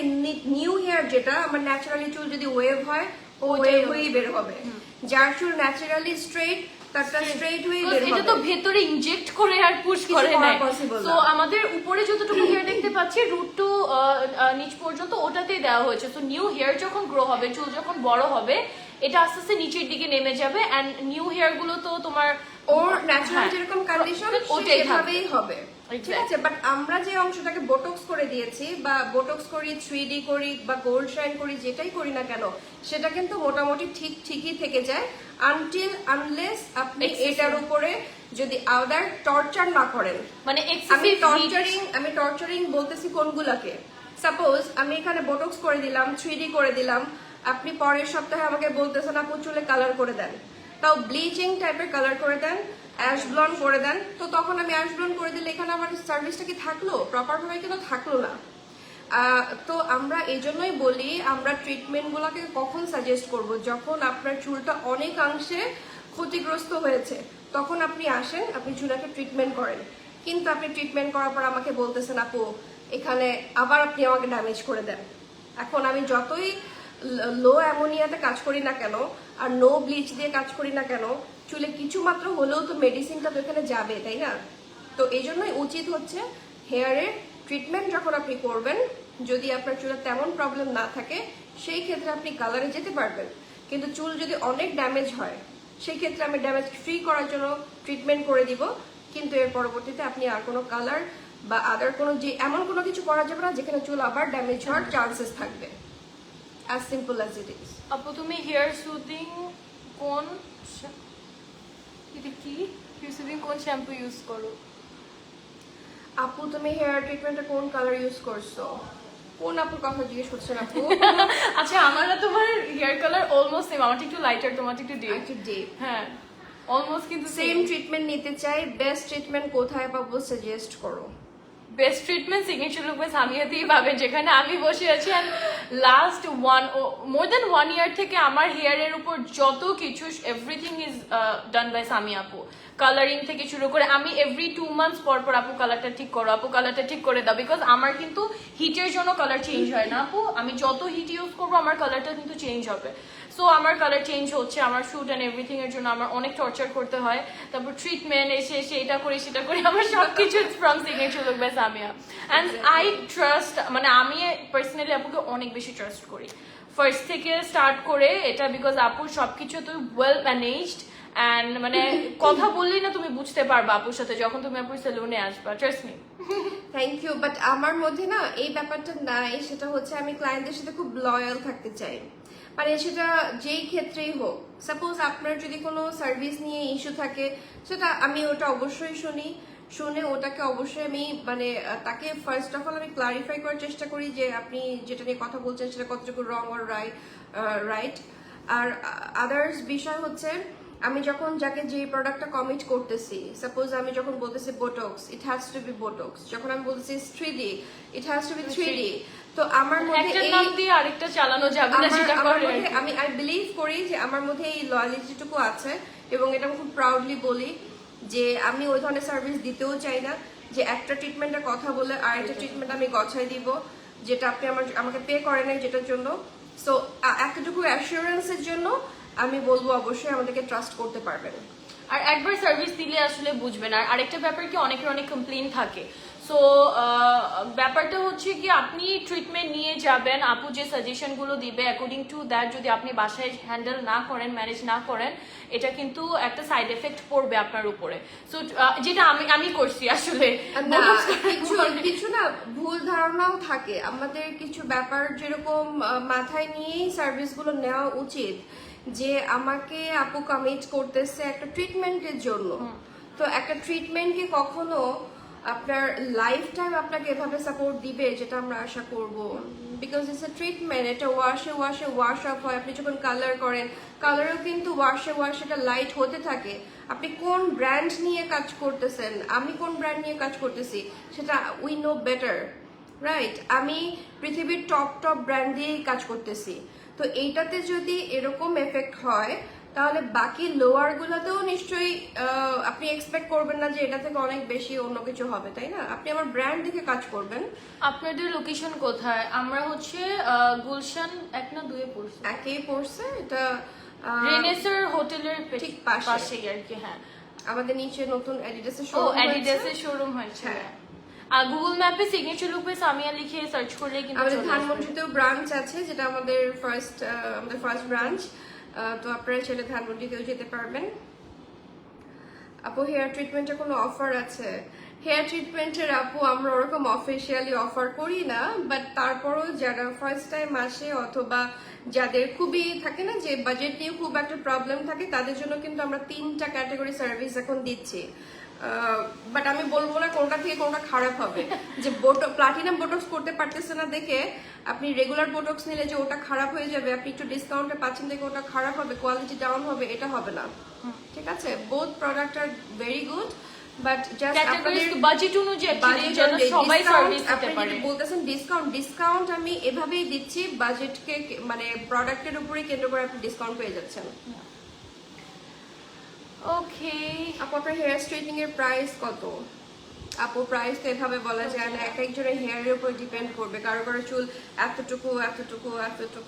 Speaker 1: নিউ হেয়ার, যেটা আমার ন্যাচারালি চুল যদি ওয়েভ হয় ও ওয়েভ হয়েই বের হবে। যার চুল ন্যাচারালি স্ট্রেট তারটা স্ট্রেট হয়ে বের হবে।
Speaker 2: এটা তো ভেতরে ইনজেক্ট করে আর পুশ করে
Speaker 1: করা
Speaker 2: নেয়,
Speaker 1: possible
Speaker 2: সো
Speaker 1: না।
Speaker 2: আমাদের উপরে যতটুকু হেয়ার দেখতে পাচ্ছি রুট টু নিচ পর্যন্ত ওটাতেই দেওয়া হয়েছে। সো নিউ হেয়ার যখন গ্রো হবে, চুল যখন বড় হবে, এটা আস্তে আস্তে নিচের দিকে নেমে যাবে। এন্ড নিউ হেয়ার গুলো তো তোমার
Speaker 1: ওর ন্যাচারাল
Speaker 2: হ্যাঁ,
Speaker 1: যেরকম কন্ডিশন
Speaker 2: ওটাই
Speaker 1: ওইভাবেই হবে, ঠিক
Speaker 2: Exactly.
Speaker 1: আছে? বাট আমরা যে অংশটাকে বোটক্স করে দিয়েছি বা বোটক্স করি, 3D করি বা গোল্ড শাইন করি, যেটাই করি না কেন সেটা কিন্তু মোটামুটি ঠিকই থেকে যায় আনটিল আনলেস আপনি এটার উপরে যদি আদার টর্চার না করেন।
Speaker 2: মানে
Speaker 1: আমি টর্চারিং বলতেছি কোনগুলাকে? সাপোজ আমি এখানে বোটক্স করে দিলাম, 3D করে দিলাম, আপনি পরের সপ্তাহে আমাকে বলতেছেন আপু চুলে কালার করে দেন, তাও ব্লিচিং টাইপের কালার করে দেন, অ্যাশ ব্লন্ড করে দেন, তো তখন আমি অ্যাশ ব্লন্ড করে দিলে এখানে আমার সার্ভিসটা কি থাকলো? প্রপার ভাবে কিন্তু থাকলো না। তো আমরা এই জন্যই বলি আমরা ট্রিটমেন্টগুলোকে কখন সাজেস্ট করব, যখন আপনার চুলটা অনেকাংশে ক্ষতিগ্রস্ত হয়েছে তখন আপনি আসেন, আপনি চুলাকে ট্রিটমেন্ট করেন। কিন্তু আপনি ট্রিটমেন্ট করার পর আমাকে বলতেছেন আপু এখানে আবার আপনি আমাকে ড্যামেজ করে দেন। এখন আমি যতই লো অ্যামোনিয়াতে কাজ করি না কেন আর নো ব্লিচ দিয়ে কাজ করি না কেন, চুলে কিছু মাত্র হলেও তো মেডিসিনটা তো এখানে যাবে, তাই না? তো এই জন্যই উচিত হচ্ছে হেয়ারের ট্রিটমেন্ট যখন আপনি করবেন, যদি আপনার চুলে তেমন প্রবলেম না থাকে সেই ক্ষেত্রে আপনি কালারে যেতে পারবেন। কিন্তু চুল যদি অনেক ড্যামেজ হয় সেই ক্ষেত্রে আমি ড্যামেজ ফ্রি করার জন্য ট্রিটমেন্ট করে দিব, কিন্তু এর পরবর্তীতে আপনি আর কোনো কালার বা আদার কোনো যে এমন কোনো কিছু করা যাবে না যেখানে চুল আবার ড্যামেজ হওয়ার চান্সেস থাকবে। as simple as it is.
Speaker 2: আপু তুমি হেয়ার সুদিং কোন এটা কি হেয়ার সুদিং কোন শ্যাম্পু ইউজ করো?
Speaker 1: আপু তুমি হেয়ার ট্রিটমেন্টে কোন কালার ইউজ করছো? কোন আপুর কথা জিজ্ঞেস করছেন আপু?
Speaker 2: আচ্ছা আমার আর তোমার হেয়ার কালার অলমোস্ট সেম, আমারটা একটু লাইটার, তোমারটা একটু ডিপ।
Speaker 1: একটু ডিপ।
Speaker 2: হ্যাঁ অলমোস্ট কিন্তু
Speaker 1: সেম ট্রিটমেন্ট নিতে চাই, বেস্ট ট্রিটমেন্ট কোথায় পাবো সাজেস্ট করো।
Speaker 2: Best treatment signature look by সামিয়াতেই পাবেন, যেখানে আমি বসে আছি। অ্যান্ড লাস্ট মোর দেন 1 ইয়ার থেকে আমার হেয়ারের উপর যত কিছু everything is done by Sami আপু। কালারিং থেকে শুরু করে আমি এভরি 2 মান্থস পর পর আপু কালারটা ঠিক করো, আপু কালারটা ঠিক করে দাও, বিকজ আমার কিন্তু হিটের জন্য কালার চেঞ্জ হয় না আপু। আমি যত হিট ইউজ করবো আমার কালারটা কিন্তু চেঞ্জ হবে। সো আমার কালার চেঞ্জ হচ্ছে, আমার শুট অ্যান্ড এভরিথিং এর জন্য আমার অনেক টর্চার করতে হয়। তারপর ট্রিটমেন্ট এসে এটা করে সেটা করে আমার সবকিছু from signature look by Samia. And I trust, মানে আমি পার্সোনালি আপুকে অনেক বেশি ট্রাস্ট করি ফার্স্ট থেকে স্টার্ট করে এটা, বিকজ আপুর সবকিছু তো ওয়েল ম্যানেজড। অ্যান্ড মানে কথা বললেই না তুমি বুঝতে পারবা আপুর সাথে যখন তুমি আপুর সেলুনে আসবা, trust me.
Speaker 1: Thank you. But আমার মধ্যে না এই ব্যাপারটা নাই, সেটা হচ্ছে আমি ক্লায়েন্টদের সাথে খুব লয়াল থাকতে চাই, মানে সেটা যেই ক্ষেত্রেই হোক। সাপোজ আপনার যদি কোনো সার্ভিস নিয়ে ইস্যু থাকে সেটা আমি ওটা অবশ্যই শুনে ওটাকে অবশ্যই আমি মানে তাকে ফার্স্ট অফ অল আমি ক্লারিফাই করার চেষ্টা করি যে আপনি যেটা নিয়ে কথা বলছেন সেটা কতটুকু রং আর রাইট। আর আদার্স বিষয় হচ্ছে আমি যখন যাকে যে প্রোডাক্টটা কমিট করতেছি, সাপোজ আমি যখন বলতেছি botox, it has to be botox. যখন আমি বলতেছি 3D, it has to B 3D। তো আমার মধ্যে
Speaker 2: একটা
Speaker 1: এই
Speaker 2: নাম দিয়ে আরেকটা চালানো যাবে না, যেটা করে আর কি।
Speaker 1: আমি বিলিভ করি যে আমার মধ্যে এই লয়ালিটিটুকু আছে, এবং এটা আমি খুব প্রাউডলি বলি যে আমি ওই ধরনের সার্ভিস দিতেও চাই না যে একটা ট্রিটমেন্টের কথা বলে আরেকটা ট্রিটমেন্ট আমি গছাই দিব, যেটা আপনি আমাকে পে করেন নাই যেটার জন্য। সো এতটুকু অ্যাসুরেন্সের জন্য আমি বলবো অবশ্যই আমাদেরকে ট্রাস্ট করতে পারবেন।
Speaker 2: আর একবার সার্ভিস দিলে আসলে বুঝবেন। আর আরেকটা ব্যাপার কি, অনেকের অনেক কমপ্লেইন থাকে। সো ব্যাপারটা হচ্ছে কি, আপনি ট্রিটমেন্ট নিয়ে যাবেন, আপু যে সাজেশন গুলো দিবে অ্যাকর্ডিং টু দ্যাট যদি আপনি বাসায় হ্যান্ডেল না করেন, ম্যানেজ না করেন, এটা কিন্তু একটা সাইড এফেক্ট পড়বে আপনার উপরে। সো যেটা আমি করছি আসলে।
Speaker 1: না, কিছু না ভুল ধারণাও থাকে আমাদের, কিছু ব্যাপার যেরকম মাথায় নিয়েই সার্ভিস গুলো নেওয়া উচিত, যে আমাকে আপু কমিট করতেছে একটা ট্রিটমেন্টের জন্য। তো একটা ট্রিটমেন্টকে কখনো আপনার লাইফ টাইম আপনাকে এভাবে সাপোর্ট দিবে যেটা আমরা আশা করব, বিকজ ইটস এ ট্রিটমেন্ট। এটা ওয়াশ অফ হয়। আপনি যখন কালার করেন, কালারও কিন্তু ওয়াশে এটা লাইট হতে থাকে। আপনি কোন ব্র্যান্ড নিয়ে কাজ করতেছেন, আমি কোন ব্র্যান্ড নিয়ে কাজ করতেছি, সেটা উই নো বেটার, রাইট? আমি পৃথিবীর টপ ব্র্যান্ড দিয়েই কাজ করতেছি। তো এইটাতে যদি এরকম এফেক্ট হয়, তাহলে বাকি লোয়ার গুলোতেও নিশ্চয়ই আপনি এক্সপেক্ট করবেন না যে এটা থেকে অনেক বেশি অন্য কিছু হবে, তাই না? আপনি আমার ব্র্যান্ড দেখে কাজ করবেন।
Speaker 2: আপনাদের লোকেশন কোথায়? আমরা হচ্ছে গুলশান 1 না 2 এ পড়ছি।
Speaker 1: একেই পড়ছে, এটা
Speaker 2: রেনেসার হোটেলের
Speaker 1: ঠিক
Speaker 2: পাশেই আর কি। হ্যাঁ,
Speaker 1: আমাদের নিচে নতুন অ্যাডিডাসের
Speaker 2: ও
Speaker 1: শোরুম
Speaker 2: অ্যাডিডাসের শোরুম হয়েছে।
Speaker 1: হ্যাঁ।
Speaker 2: আর গুগল ম্যাপে সিগনেচার লুক বাই সামিয়া লিখে সার্চ করলে কিন্তু
Speaker 1: আমাদের
Speaker 2: চলে আসবে।
Speaker 1: ধানমন্ডিতেও ব্রাঞ্চ আছে, যেটা আমাদের ফার্স্ট ব্রাঞ্চ। তো আপনারা চাইলে ধানমন্ডিতেও যেতে পারবেন। আপু, হেয়ার ট্রিটমেন্টের কোনো অফার আছে? হেয়ার ট্রিটমেন্টের আপু আমরা ওরকম অফিসিয়ালি অফার করি না, বাট তারপরও যারা ফার্স্ট টাইম আসে অথবা যাদের খুবই থাকে না যে বাজেট নিয়ে খুব একটা প্রবলেম থাকে, তাদের জন্য কিন্তু আমরা 3টা ক্যাটাগরি সার্ভিস এখন দিচ্ছি। বাট আমি বলবো না কোনটা থেকে কোনটা খারাপ হবে, যে প্লাটিনাম বোটক্স করতে পারতেছে না দেখে আপনি রেগুলার বোটক্স নিলে যে ওটা খারাপ হয়ে যাবে, আপনি একটু ডিসকাউন্টে পাচ্ছেন দেখে ওটা খারাপ হবে, কোয়ালিটি ডাউন হবে, এটা হবে না। ঠিক আছে, both product are very good, but just আপনাদের
Speaker 2: বাজেট অনুযায়ী যেন সবাই সার্ভিস দিতে পারে।
Speaker 1: বলতেছেন ডিসকাউন্ট আমি এভাবেই দিচ্ছি, বাজেটকে মানে প্রোডাক্টের উপরে কেন্দ্র করে আপনি ডিসকাউন্ট পেয়ে যাচ্ছেন।
Speaker 2: ওকে
Speaker 1: আপু, আপনার হেয়ার স্ট্রেটনিং এর প্রাইস কত? আপু, প্রাইস তো এভাবে বলা যায় না, এক একজনের হেয়ারের উপর ডিপেন্ড করবে। কারো কারো চুল এতটুকু,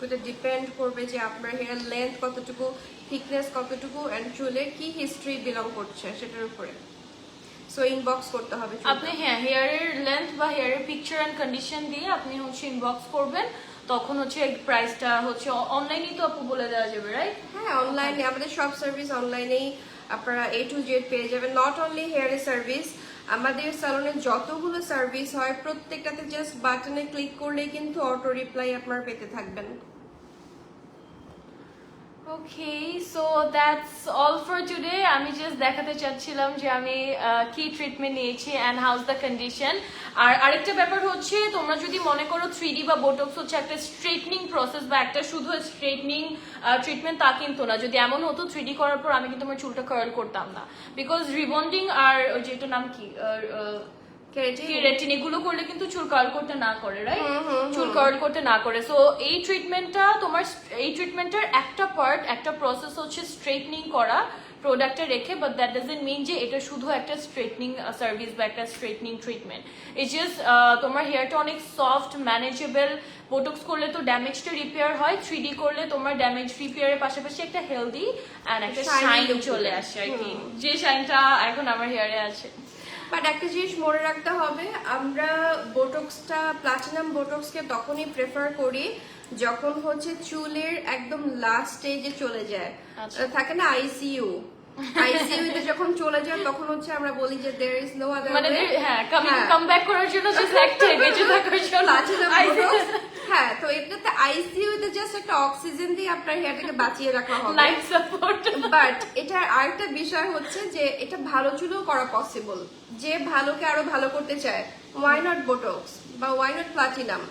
Speaker 1: এটা ডিপেন্ড করবে যে আপনার হেয়ার লেন্থ কতটুকু, থিকনেস কতটুকু, এন্ড চুলের কি হিস্ট্রি বিলং করছে সেটার উপরে। সো ইনবক্স করতে হবে
Speaker 2: আপনি। হ্যাঁ, হেয়ারের লেন্থ বা হেয়ারের পিকচার এন্ড কন্ডিশন দিয়ে আপনি হচ্ছে ইনবক্স করবেন, তখন হচ্ছে প্রাইসটা হচ্ছে অনলাইনেই তো আপু বলে দেওয়া যাবে, রাইট?
Speaker 1: হ্যাঁ, অনলাইনে আমাদের সব সার্ভিস অনলাইনেই আপনারা A to Z পেয়ে যাবেন। নট অনলি হেয়ারের সার্ভিস, আমাদের স্যালনের যতগুলো সার্ভিস হয় প্রত্যেকটাতে জাস্ট বাটনে ক্লিক করলেই কিন্তু অটো রিপ্লাই আপনারা পেতে থাকবেন।
Speaker 2: Okay, so that's all for today. আমি জাস্ট দেখাতে চাচ্ছিলাম যে আমি কি ট্রিটমেন্ট নিয়েছি অ্যান্ড হাউস দ্য কন্ডিশন। আর আরেকটা ব্যাপার হচ্ছে, তোমরা যদি মনে করো 3D বা বোটক্স হচ্ছে একটা স্ট্রেটনিং প্রসেস বা একটা শুধু স্ট্রেটনিং ট্রিটমেন্ট, তা কিন্তু না। যদি এমন হতো 3D করার পর আমি কিন্তু আমার চুলটা কার্ল করতাম না, বিকজ রিবন্ডিং আর যেটার নাম কি কেরাটিন, এগুলো করলে কিন্তু চুল কার্ল করতে না করে, রাইট? চুল কার্ল করতে না করে। সো এই ট্রিটমেন্টের একটা পার্ট, একটা প্রসেস হচ্ছে স্ট্রেটনিং করা প্রোডাক্টে রেখে, বাট দ্যাট ডাজন্ট মিন যে এটা শুধু একটা স্ট্রেটনিং সার্ভিস বা একটা স্ট্রেটনিং ট্রিটমেন্ট। ইটস জাস্ট তোমার হেয়ারটা অনেক সফট, ম্যানেজেবল। বোটক্স করলে তো ড্যামেজটা রিপেয়ার হয়, 3D করলে তোমার ড্যামেজ রিপেয়ারের পাশাপাশি একটা হেলদি অ্যান্ড একটা শাইন চলে আসে আর কি, যে শাইনটা এখন আমার হেয়ারে আছে।
Speaker 1: বাট একটা জিনিস মনে রাখতে হবে, আমরা বোটক্সটা, প্লাটিনাম বোটক্সকে তখনই প্রেফার করি যখন হচ্ছে চুলের একদম লাস্ট স্টেজে চলে যায়। থাকে না আইসিইউ তে যখন চলে যায় তখন হচ্ছে আমরা বলি যে দেয়ার ইজ নো আদার
Speaker 2: মানে হ্যাঁ, কাম ব্যাক করার জন্য জাস্ট একটা বেঁচে থাকার জন্য।
Speaker 1: হ্যাঁ, তো এটাতে আইসিইউ তে জাস্ট একটা অক্সিজেন দিয়ে আপনার হেয়ারটাকে বাঁচিয়ে রাখা হবে,
Speaker 2: লাইফ সাপোর্ট।
Speaker 1: বাট এটার আরেকটা বিষয় হচ্ছে যে এটা ভালো চুলেও করা পসিবল। যে ভালোকে আরো ভালো করতে চায়, ওয়াই নট বোটক্স বা ওয়াই নট প্লাটিনাম?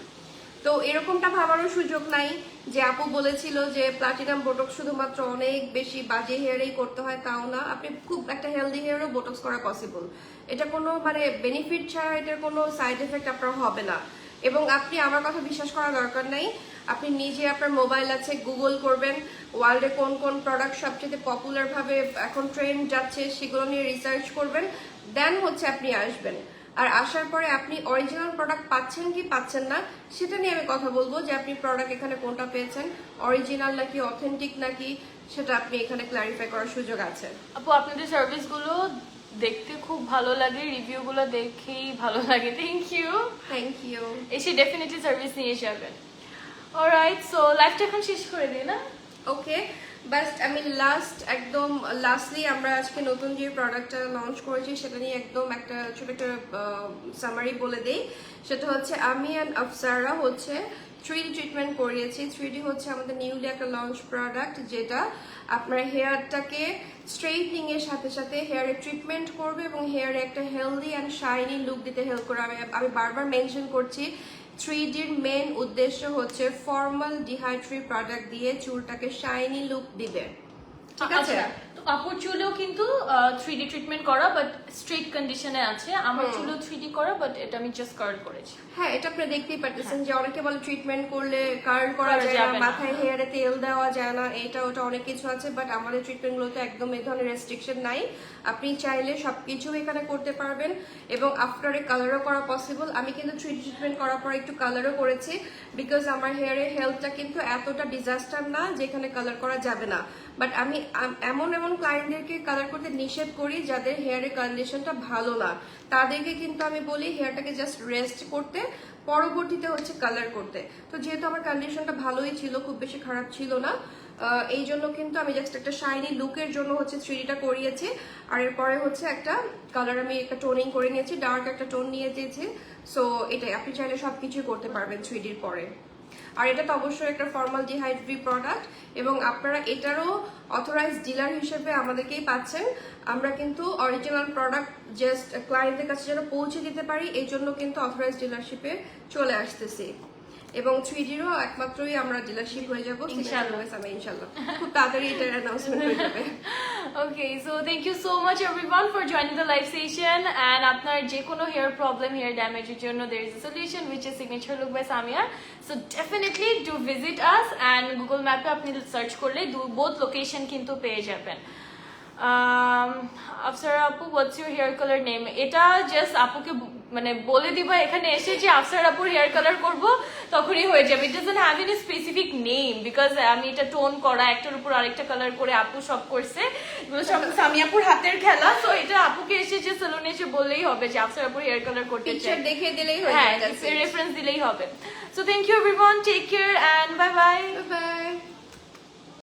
Speaker 1: তো এরকমটা ভাবারও সুযোগ নাই যে আপু বলেছিল যে প্লাটিনাম বোটক্স শুধুমাত্র অনেক বেশি বাজে হেয়ারেই করতে হয়, তাও না। আপনি খুব একটা হেলদি হেয়ারও বোটক্স করা পসিবল। এটা কোনো মানে বেনিফিট ছাড়া এটার কোনো সাইড এফেক্ট আপনার হবে না। এবং আপনি আমার কথা বিশ্বাস করার দরকার নাই, আপনি নিজে আপনার মোবাইল আছে গুগল করবেন, ওয়ার্ল্ডে কোন কোন প্রোডাক্ট সবচেয়ে পপুলার ভাবে এখন ট্রেন্ড যাচ্ছে সেগুলো নিয়ে রিসার্চ করবেন, দেন হচ্ছে আপনি আসবেন। আর আসার পরে আপনি অরিজিনাল প্রোডাক্ট পাচ্ছেন কি পাচ্ছেন না সেটা নিয়ে আমি কথা বলবো, যে আপনি প্রোডাক্ট এখানে কোনটা পেয়েছেন, অরিজিনাল নাকি অথেন্টিক নাকি, সেটা আপনি এখানে ক্লারিফাই করার সুযোগ আছে।
Speaker 2: আপু আপনাদের সার্ভিসগুলো দেখতে খুব ভালো লাগে, রিভিউগুলো দেখেই ভালো লাগে।
Speaker 1: Thank you.
Speaker 2: এসে ডেফিনেটলি সার্ভিস নিয়ে যাবেন। অলরাইট, সো লাইফটা এখন শেষ করে দিই না?
Speaker 1: ওকে, বাট আমি লাস্টলি আমরা আজকে নতুন যে প্রোডাক্টটা লঞ্চ করেছি সেটা নিয়ে একদম একটা ছোট একটা সামারি বলে দেই। সেটা হচ্ছে আমি অ্যান্ড আফসারা হচ্ছে 3D ট্রিটমেন্ট করিয়েছি। 3D হচ্ছে আমাদের নিউলি একটা লঞ্চ প্রোডাক্ট, যেটা আপনার হেয়ারটাকে স্ট্রেটনিং এর সাথে সাথে হেয়ারে ট্রিটমেন্ট করবে এবং হেয়ারে একটা হেলদি অ্যান্ড শাইনি লুক দিতে হেল্প করবে। আমি বারবার মেনশন করছি 3Dর মেন উদ্দেশ্য হচ্ছে ফর্মাল ডিহাইড ফ্রি প্রোডাক্ট দিয়ে চুলটাকে শাইনি লুক দিবে, ঠিক আছে?
Speaker 2: তো আপুর চুলেও কিন্তু 3D ট্রিটমেন্ট করা, বাট স্ট্রেট কন্ডিশনে আছে। আমার চুলও 3D করা, বাট এটা আমি জাস্ট কার্ল করেছি।
Speaker 1: হ্যাঁ, এটা আপনি দেখতেই পাচ্ছেন যে অনেকে বলে ট্রিটমেন্ট করলে কার্ল করা যায়
Speaker 2: যাবে
Speaker 1: না,
Speaker 2: না।
Speaker 1: মাথায় হেয়ারে তেল দেওয়া যায় না, এটা ওটা অনেক কিছু আছে। বাট আমাদের ট্রিটমেন্ট গুলোতে একদম এই ধরনের রেস্ট্রিকশন নাই, আপনি চাইলে সবকিছু এখানে করতে পারবেন এবং আফটারে কালারও করা পসিবল। আমি কিন্তু 3D ট্রিটমেন্ট করার পর একটু কালারও করেছি, বিকজ আমার হেয়ারের হেলথটা কিন্তু এতটা ডিজাস্টার না যেখানে কালার করা যাবে না। বাট আমি এমন ক্লায়েন্টদেরকে কালার করতে নিষেধ করি যাদের হেয়ারের কন্ডিশনটা ভালো না, তাদেরকে কিন্তু আমি বলি হেয়ারটাকে জাস্ট রেস্ট করতে, পরবর্তীতে হচ্ছে কালার করতে। তো যেহেতু আমার কন্ডিশনটা ভালোই ছিল, খুব বেশি খারাপ ছিল না, এই জন্য কিন্তু আমি জাস্ট একটা শাইনি লুকের জন্য হচ্ছে 3Dটা করিয়েছি। আর এরপরে হচ্ছে একটা কালার আমি একটা টোনিং করে নিয়েছি, ডার্ক একটা টোন নিয়ে দিয়েছি। সো এটাই, আপনি চাইলে সবকিছুই করতে পারবেন 3Dর পরে। আর এটা তো অবশ্যই একটা ফর্মালডিহাইড ফ্রি প্রোডাক্ট এবং আপনারা এটারও অথরাইজ ডিলার হিসেবে আমাদেরকেই পাচ্ছেন। আমরা কিন্তু অরিজিনাল প্রোডাক্ট জাস্ট ক্লায়েন্টের কাছে যেন পৌঁছে দিতে পারি, এই জন্য কিন্তু অথরাইজ ডিলারশিপে চলে আসতেছি। এবং 3Dরও একমাত্রই আমরা ডিলারশিপ হয়ে যাবো ইনশাল্লাহ। খুব তাড়াতাড়ি এটার অ্যানাউন্সমেন্ট হয়ে যাবে।
Speaker 2: Okay, so thank you so much everyone for joining the live session. And আপনার যে কোনো hair problem, hair damage এর জন্য there is a solution which is Signature Look by Samia. So definitely do visit us and Google Map এ আপনি search করলে both location কিন্তু পেয়ে যাবেন। আফসারা আপু, what's your hair color name? এটা জাস্ট আপুকে মানে বলে দিবা এখানে এসে যে আফসারা আপুর হেয়ার কালার করব, তখনই হয়ে যাবে। It doesn't have any specific name, because আমি এটা টোন করা, একটার উপর আরেকটা কালার করে আপু সব করছে, এগুলো সব সামিয়া আপুর হাতের খেলা। সো এটা আপুকে এসে যে সেলুনে এসে বললেই হবে যে আফসারা আপুর হেয়ার কালার করতে চাই,
Speaker 1: পিকচার দেখে দিলেই হয়ে
Speaker 2: হ্যাঁ,
Speaker 1: যাবে,
Speaker 2: রেফারেন্স দিলেই হবে। So thank you everyone, take care and bye bye.
Speaker 1: By.